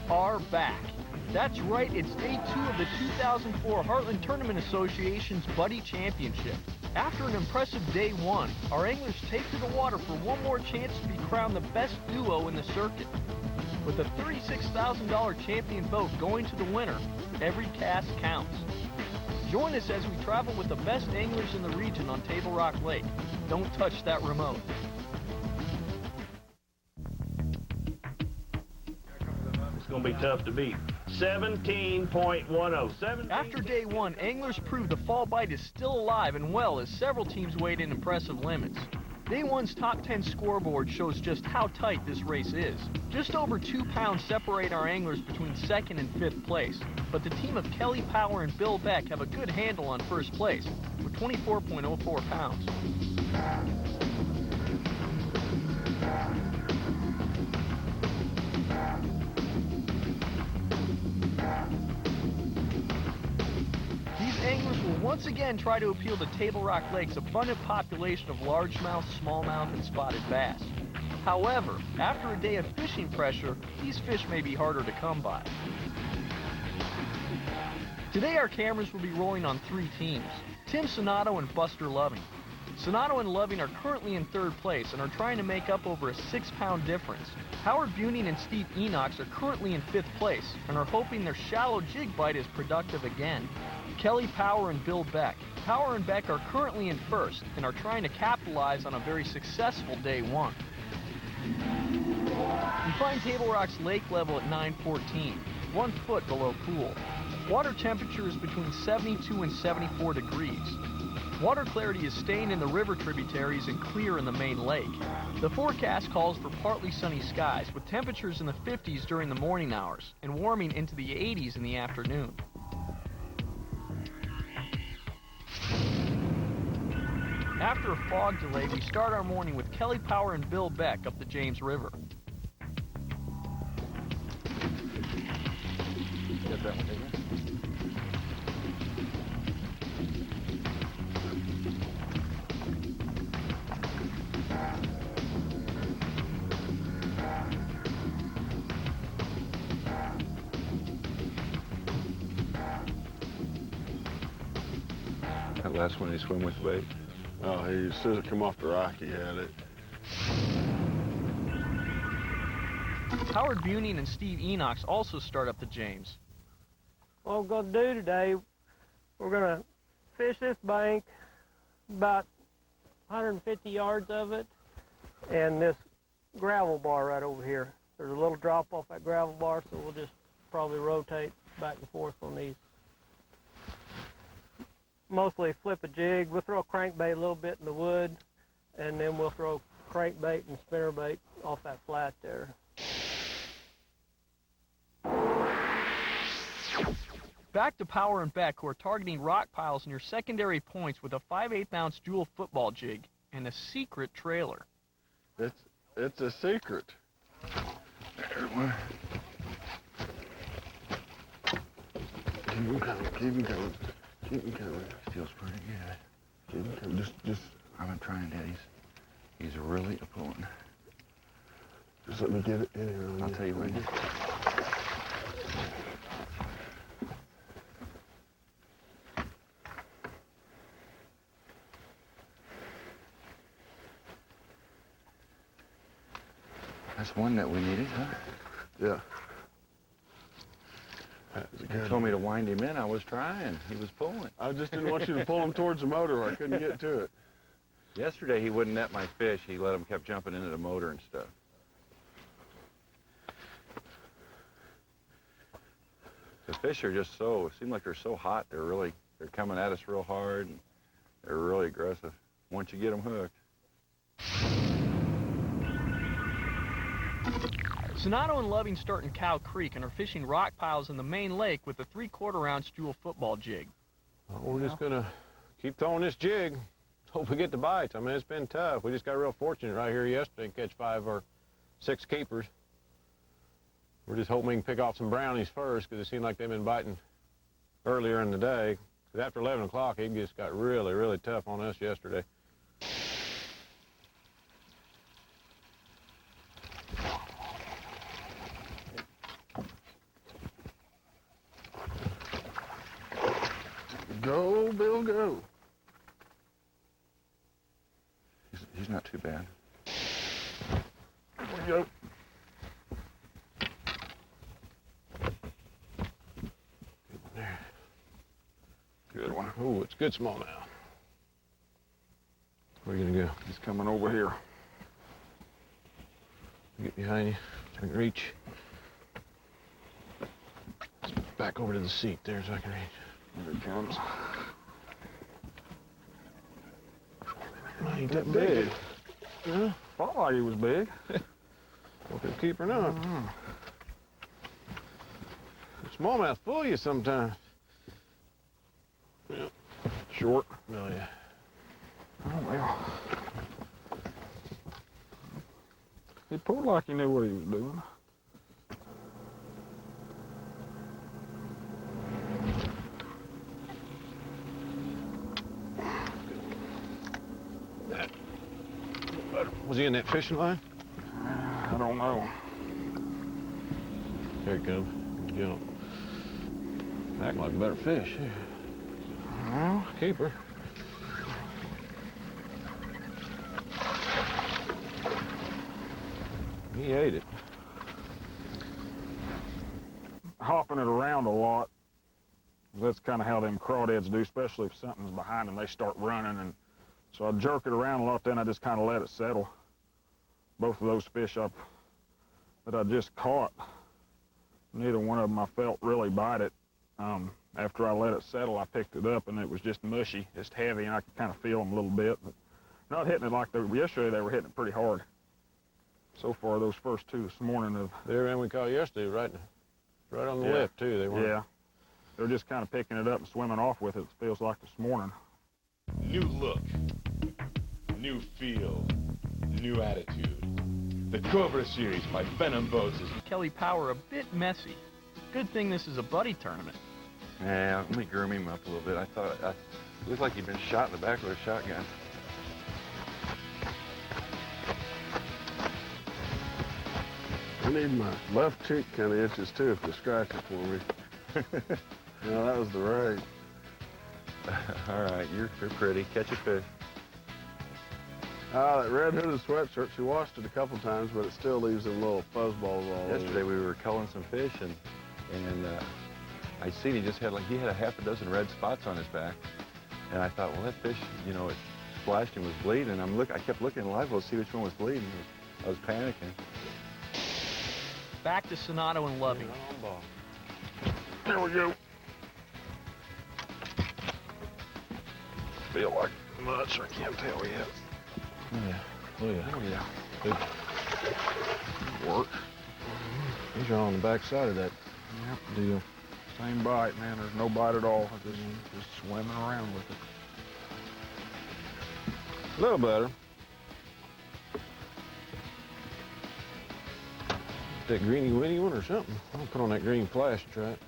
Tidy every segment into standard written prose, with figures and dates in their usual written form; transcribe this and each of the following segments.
are back. That's right, it's day 2 of the 2004 Heartland Tournament Association's Buddy Championship. After an impressive day 1, our anglers take to the water for one more chance to be crowned the best duo in the circuit. With a $36,000 champion boat going to the winner, every cast counts. Join us as we travel with the best anglers in the region on Table Rock Lake. Don't touch that remote. It's going to be tough to beat. 17.10. After day 1, anglers proved the fall bite is still alive and well as several teams weighed in impressive limits. Day 1's top 10 scoreboard shows just how tight this race is. Just over 2 pounds separate our anglers between 2nd and 5th place, but the team of Kelly Power and Bill Beck have a good handle on 1st place with 24.04 pounds. Anglers will once again try to appeal to Table Rock Lake's abundant population of largemouth, smallmouth, and spotted bass. However, after a day of fishing pressure, these fish may be harder to come by. Today our cameras will be rolling on 3 teams, Tim Sonato and Buster Loving. Sonato and Loving are currently in 3rd place and are trying to make up over a 6-pound difference. Howard Buning and Steve Enox are currently in 5th place and are hoping their shallow jig bite is productive again. Kelly Power and Bill Beck. Power and Beck are currently in 1st and are trying to capitalize on a very successful day 1. We find Table Rock's lake level at 914, 1 foot below pool. Water temperature is between 72 and 74 degrees. Water clarity is staying in the river tributaries and clear in the main lake. The forecast calls for partly sunny skies with temperatures in the 50s during the morning hours and warming into the 80s in the afternoon. After a fog delay, we start our morning with Kelly Power and Bill Beck up the James River. Get that one, didn't you? That last one, he swim with bait. Oh, as soon as it come off the rock, he had it. Howard Buning and Steve Enox also start up the James. What we're going to do today, we're going to fish this bank, about 150 yards of it, and this gravel bar right over here. There's a little drop off that gravel bar, so we'll just probably rotate back and forth on these. Mostly flip a jig. We'll throw a crankbait a little bit in the wood, and then we'll throw crankbait and spinnerbait off that flat there. Back to Power and Beck, who are targeting rock piles near secondary points with a 5/8-ounce dual football jig and a secret trailer. It's a secret. There, one. Keep him coming, keep him coming. Keep him coming. Feels pretty good. Keep him coming. Just, I've been trying, Dad. He's really a pulling. Just let me get it in here. I'll tell you what. That's one that we needed, huh? Yeah. That was good. You told me to wind him in. I was trying. He was pulling. I just didn't want you to pull him towards the motor or I couldn't get to it. Yesterday, he wouldn't net my fish. He let him kept jumping into the motor and stuff. The fish are just it seem like they're so hot. They're coming at us real hard, and they're really aggressive once you get them hooked. Sonato and Loving start in Cow Creek and are fishing rock piles in the main lake with a 3/4-ounce dual football jig. Well, we're just gonna keep throwing this jig. Hope we get the bites. I mean, it's been tough. We just got real fortunate right here yesterday to catch 5 or 6 keepers. We're just hoping we can pick off some brownies first because it seemed like they've been biting earlier in the day. Because after 11 o'clock, it just got really, really tough on us yesterday. Go, Bill, go. He's not too bad. There we go. There. Good one. Oh, it's good small now. Where are you gonna go? He's coming over here. Get behind you. So I can reach. Back over to the seat there so I can reach. Here he comes. Ain't that big. Yeah, thought like he was big. Hope he'll keep or not. Smallmouth fool you sometimes. Yeah. Short. Oh, yeah. Oh, well. He pulled like he knew what he was doing. Was he in that fishing line? I don't know. Here he comes. Jump. Acting like a better fish. Well, Keeper. He ate it. hopping it around a lot. That's kind of how them crawdads do, especially if something's behind them. They start running, and so I jerk it around a lot. Then I just kind of let it settle. Both of those fish that I just caught, neither one of them I felt really bite it. After I let it settle, I picked it up, and it was just mushy, just heavy, and I could kind of feel them a little bit. But not hitting it like they were yesterday. They were hitting it pretty hard. So far, those first two this morning have. They ran we caught yesterday, right on the Yeah. lip too. They weren't. Yeah, they're just kind of picking it up and swimming off with it. It feels like this morning. New look, new feel, new attitude. The Cobra Series by Venom Boats is Kelly Power a bit messy. Good thing this is a buddy tournament. Yeah, let me groom him up a little bit. I thought it looked like he'd been shot in the back with a shotgun. I need my left cheek kind of itches too if you scratch it for me. No, that was the right. All right, you're pretty. Catch a fish. That red hooded sweatshirt, she washed it a couple times, but it still leaves them little fuzzballs all over. Yesterday we were culling some fish, and I seen he just had he had a half a dozen red spots on his back, and I thought, well, that fish, you know, it splashed and was bleeding. And I kept looking in live well to see which one was bleeding. I was panicking. Back to Sonato and Lovey. There we go. Feel like much, I can't tell yet. Oh yeah. Oh yeah. Oh yeah. Good work. These are on the back side of that deal. Same bite, man. There's no bite at all. Just swimming around with it. A little better. That greeny winny one or something. I'll put on that green flash and try it.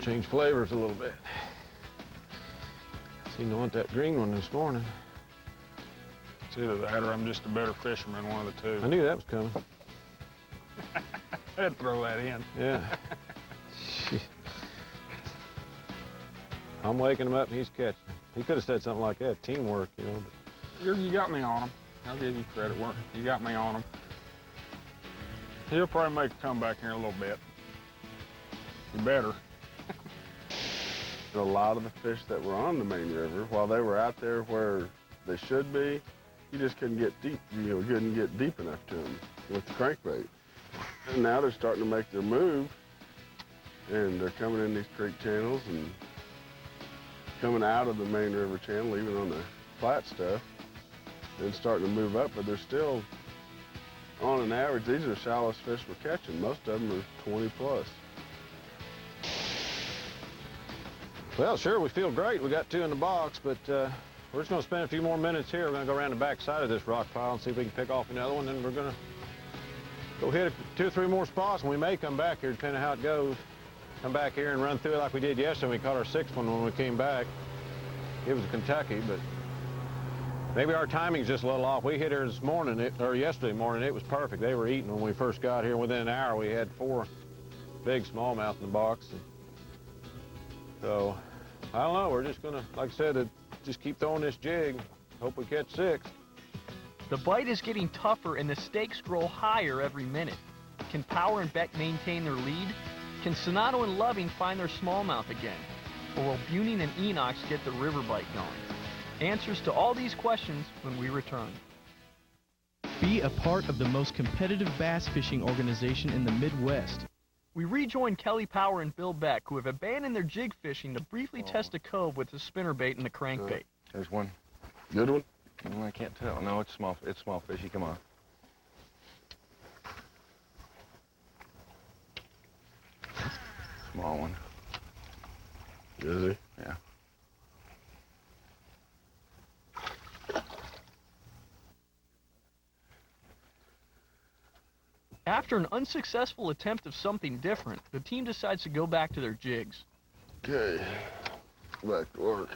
Change flavors a little bit. Seemed to want that green one this morning. It's either that or I'm just a better fisherman, one of the two. I knew that was coming. I had to throw that in. Yeah. I'm waking him up and he's catching. He could have said something like that, teamwork, you know. But You got me on him. I'll give you credit. You got me on him. He'll probably make a comeback here in a little bit. You better. A lot of the fish that were on the main river, while they were out there where they should be, you just couldn't get deep. You couldn't get deep enough to them with the crankbait. And now they're starting to make their move, and they're coming in these creek channels and coming out of the main river channel, even on the flat stuff, and starting to move up. But they're still, on an average, these are the shallowest fish we're catching. Most of them are 20 plus. well, sure, we feel great. We got two in the box, but we're just going to spend a few more minutes here. We're going to go around the back side of this rock pile and see if we can pick off another one. Then we're going to go hit 2 or 3 more spots, and we may come back here, depending on how it goes. Come back here and run through it like we did yesterday. We caught our 6th one when we came back. It was Kentucky, but maybe our timing's just a little off. We hit here this morning, or yesterday morning. It was perfect. They were eating when we first got here. Within an hour, we had 4 big smallmouth in the box. So, I don't know, we're just gonna, like I said, just keep throwing this jig, hope we catch 6. The bite is getting tougher and the stakes grow higher every minute. Can Power and Beck maintain their lead? Can Sonato and Loving find their smallmouth again? Or will Buning and Enox get the river bite going? Answers to all these questions when we return. Be a part of the most competitive bass fishing organization in the Midwest. We rejoin Kelly Power and Bill Beck, who have abandoned their jig fishing to briefly test a cove with the spinnerbait and the crankbait. There's one. Good one? I can't tell. No, it's small fishy. Come on. Small one. Is he? Yeah. After an unsuccessful attempt of something different, the team decides to go back to their jigs. Okay. Back to work.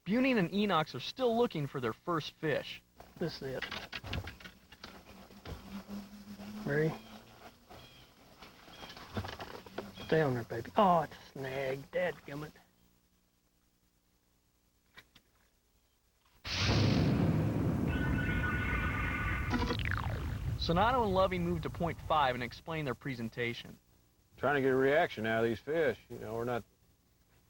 Buning and Enox are still looking for their first fish. This is it. Ready? Stay on there, baby. Oh, it's a snag. Dadgummit. Sonato and Loving moved to point 5 and explained their presentation. Trying to get a reaction out of these fish. You know, we're not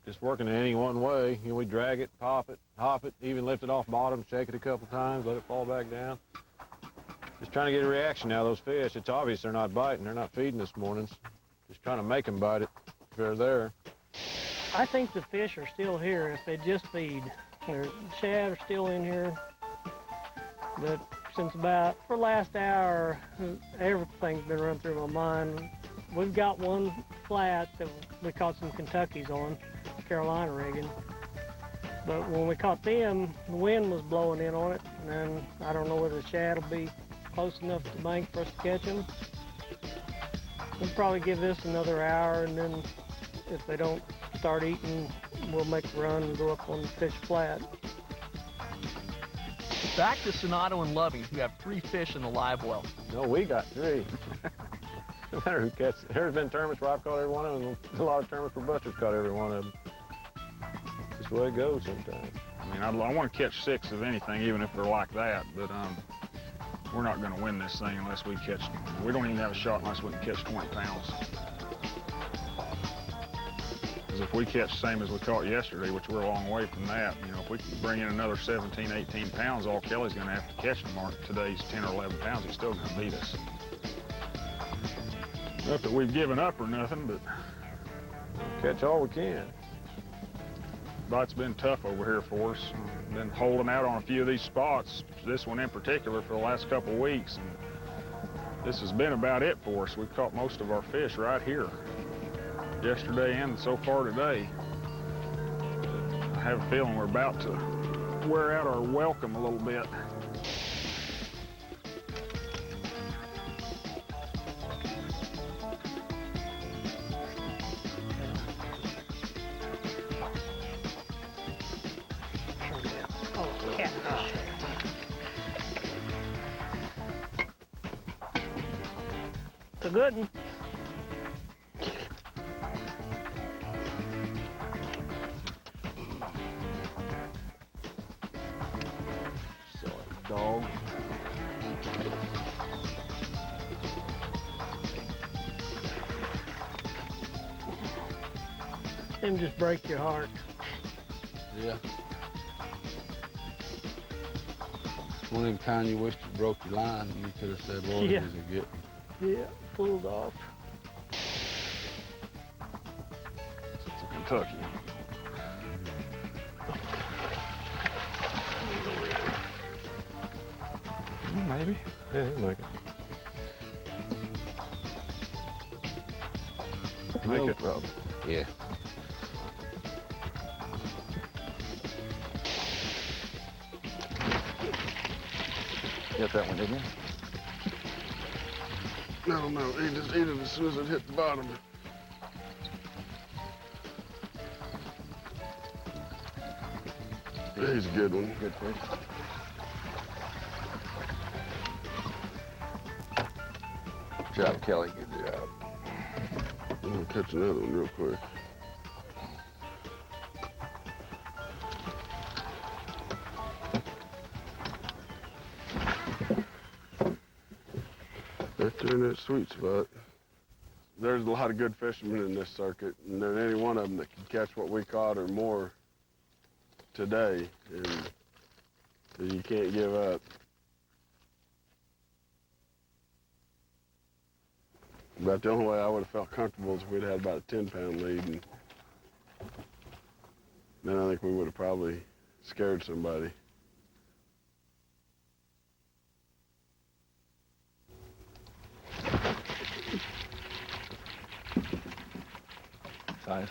just working in any one way. You know, we drag it, pop it, hop it, even lift it off bottom, shake it a couple times, let it fall back down. Just trying to get a reaction out of those fish. It's obvious they're not biting. They're not feeding this morning. Just trying to make them bite it if they're there. I think the fish are still here if they just feed. Their shad are still in here. But since about, for the last hour, everything's been running through my mind. We've got one flat that we caught some Kentuckies on, Carolina rigging. But when we caught them, the wind was blowing in on it, and I don't know whether the shad will be close enough to the bank for us to catch them. We'll probably give this another hour, and then if they don't start eating, we'll make a run and go up on the fish flat. Back to Sonato and Loving, who have 3 fish in the live well. No, we got 3. No matter who catches. There's been tournaments where I've caught every one of them, and a lot of tournaments where Buster's caught every one of them. That's the way it goes sometimes. I mean, I want to catch 6 of anything, even if they're like that, but we're not going to win this thing unless we catch, we don't even have a shot unless we can catch 20 pounds. Because if we catch the same as we caught yesterday, which we're a long way from that, you know, if we can bring in another 17, 18 pounds, all Kelly's going to have to catch them. Today's 10 or 11 pounds, he's still going to beat us. Not that we've given up or nothing, but Catch all we can. Bite's been tough over here for us. Been holding out on a few of these spots, this one in particular, for the last couple of weeks. And this has been about it for us. We've caught most of our fish right here, yesterday and so far today. I have a feeling we're about to wear out our welcome a little bit. It's a good one. Dog. Them just break your heart. Yeah. One of the times you wished you broke your line, and you could have said, boy, Yeah. this is a good one. Yeah, pulled off. It's a Kentucky. Maybe. Yeah, he'll make it. Make it, Rob. Yeah. Get that one, didn't you? No, he just ate it as soon as it hit the bottom. He's a good one. Good fish. Good job, Kelly. Good job. I'm gonna catch another one real quick. Right there in that sweet spot. There's a lot of good fishermen in this circuit, and there ain't any one of them that can catch what we caught or more today, and you can't give up. About the only way I would have felt comfortable is if we'd had about a 10-pound lead, and then I think we would have probably scared somebody. Size.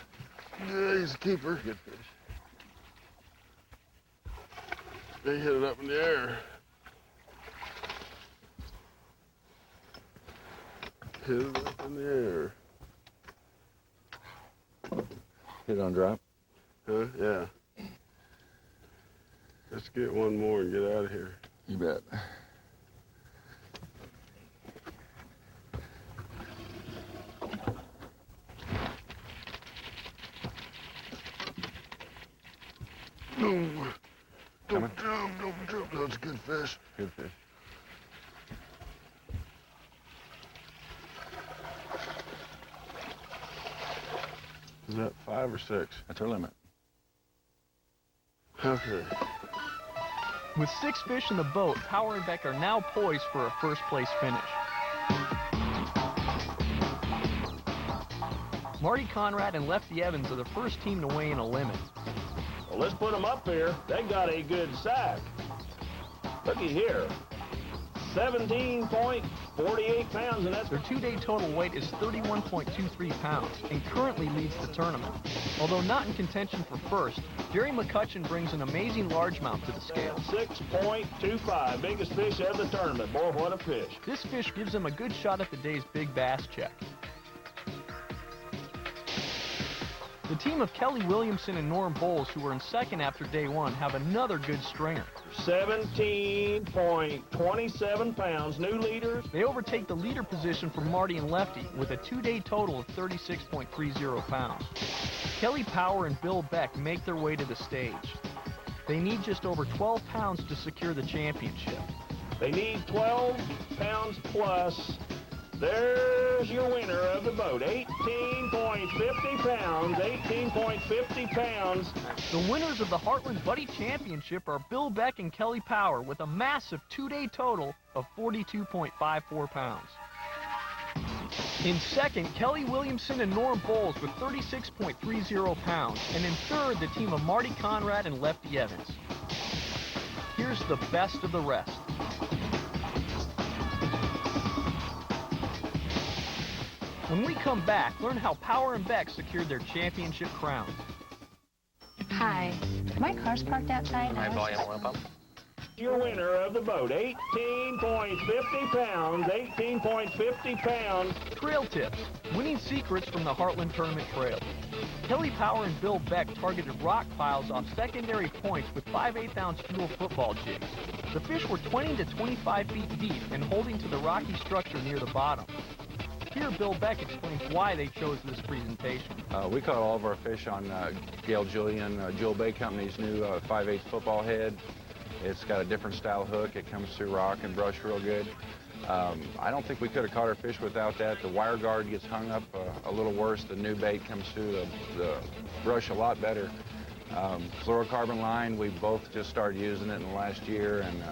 Yeah, he's a keeper. Good fish. They hit it up in the air. Hit it up in the air. Hit on drop. Huh? Yeah. Let's get one more and get out of here. You bet. No. Coming. Don't jump. That's a good fish. Good fish. Is that 5 or 6? That's our limit. Okay. With 6 fish in the boat, Power and Beck are now poised for a first-place finish. Marty Conrad and Lefty Evans are the first team to weigh in a limit. Well, let's put them up here. They got a good sack. Looky here. 17.48 pounds, and that's Their 2-day total weight is 31.23 pounds and currently leads the tournament. Although not in contention for first, Jerry McCutcheon brings an amazing largemouth to the scale. 6.25, biggest fish of the tournament. Boy, what a fish. This fish gives them a good shot at the day's big bass check. The team of Kelly Williamson and Norm Bowles, who were in second after day 1, have another good stringer. 17.27 pounds, new leaders. They overtake the leader position from Marty and Lefty with a 2-day total of 36.30 pounds. Kelly Power and Bill Beck make their way to the stage. They need just over 12 pounds to secure the championship. They need 12 pounds plus. There's your winner of the boat, 18.50 pounds, 18.50 pounds. The winners of the Heartland Buddy Championship are Bill Beck and Kelly Power with a massive 2-day total of 42.54 pounds. In second, Kelly Williamson and Norm Bowles with 36.30 pounds. And in third, the team of Marty Conrad and Lefty Evans. Here's the best of the rest. When we come back, learn how Power and Beck secured their championship crown. Hi. My car's parked outside. My volume went up. Your winner of the boat, 18.50 pounds, 18.50 pounds. Trail tips, winning secrets from the Heartland Tournament Trail. Kelly Power and Bill Beck targeted rock piles off secondary points with 5/8-ounce fuel football jigs. The fish were 20 to 25 feet deep and holding to the rocky structure near the bottom. Here, Bill Beck explains why they chose this presentation. We caught all of our fish on Gail Julian, Jewel Bay Company's new 5/8 football head. It's got a different style hook. It comes through rock and brush real good. I don't think we could have caught our fish without that. The wire guard gets hung up a little worse. The new bait comes through the brush a lot better. Fluorocarbon line, we both just started using it in the last year, and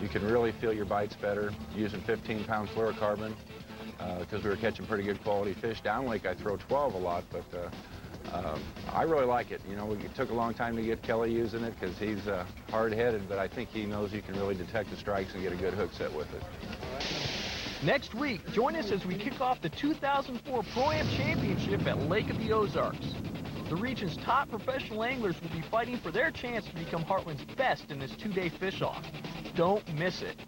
you can really feel your bites better using 15-pound fluorocarbon. Because we were catching pretty good quality fish. Downlake, I throw 12 a lot, but I really like it. You know, it took a long time to get Kelly using it because he's hard-headed, but I think he knows you can really detect the strikes and get a good hook set with it. Next week, join us as we kick off the 2004 Pro-Am Championship at Lake of the Ozarks. The region's top professional anglers will be fighting for their chance to become Heartland's best in this 2-day fish-off. Don't miss it.